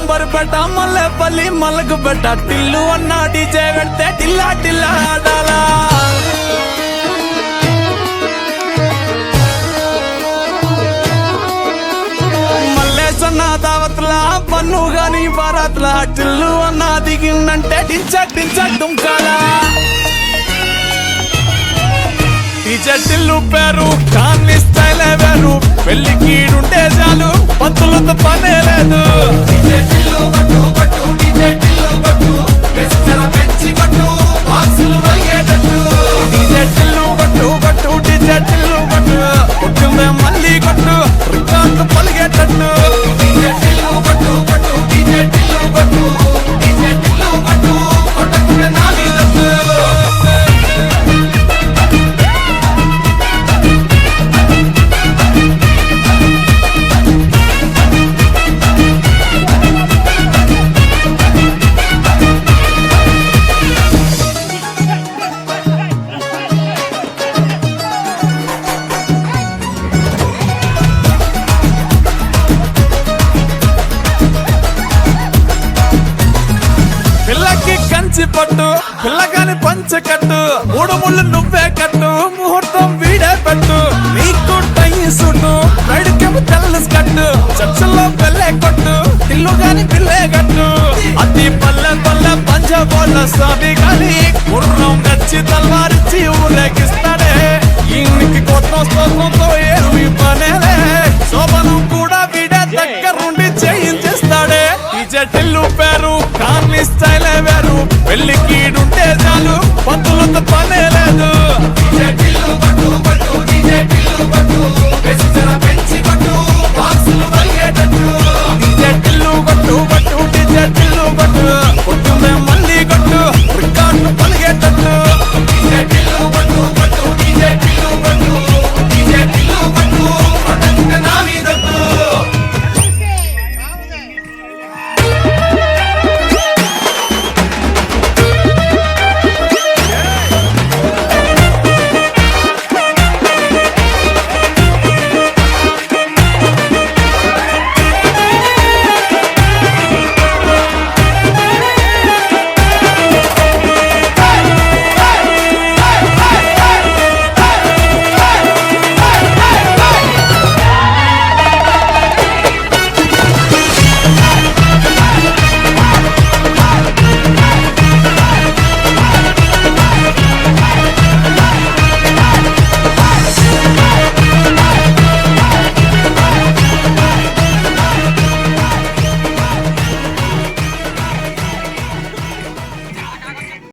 అంబర్పేట మల్లెపల్లి మలకపేట టిల్లు అన్న డీజే పెడితే టిల్లా టిల్లా ఆడాలా మల్లేసన్న దావత్లా పన్ను గాని బారాత్లా టిల్లు అన్న దిగిందంటే టించక్ టించక్ దుంకాలా డీజే టిల్లు పేరు కాన్ని స్టైల్ వేరు పెళ్లికీడుంటే చాలు పంతులతో పనే లేదు డీజే టిల్లు కొట్టు కొట్టు డీజే టిల్లు కొట్టు వెచ్చర పెంచి కొట్టు బాక్సులు వరిగేటట్టు డీజే టిల్లు కొట్టు కొట్టు డీజే టిల్లు కొట్టు కొట్టుమే మళ్ళీ కొట్టు రికార్డు పలిగేటట్టు డీజే టిల్లు కొట్టు కొట్టు డీజే టిల్లు కొట్టు డీజే టిల్లు కొట్టు కొట్టకునే నాది దట్టు పిల్లకి కంచి పట్టు పిల్లగాని పంచకట్టు మూడు ముళ్ళు నువ్వే కట్టు ముహూర్తం వీడే పెట్టు నీకు టై సుట్టు రైడ్కేమో తెల్ల కట్టు చర్చల్లో పెళ్ళే కొట్టు ఇల్లు గాని పిల్లే కట్టు అతి పల్లె పల్లె పంచబోళ్ళ సాది గాని గుర్రం గచ్చి తల్వారిచ్చి ఊరేగిస్తాడే ఇంటికి కొత్త స్తోత్రంతో ఏమి పనేలే శోభను కూడా వీడే దగ్గరుండి చేయించేస్తాడే డీజే టిల్లు పేరు కాన్ని స్టైల్ వేరు పెళ్లికీడు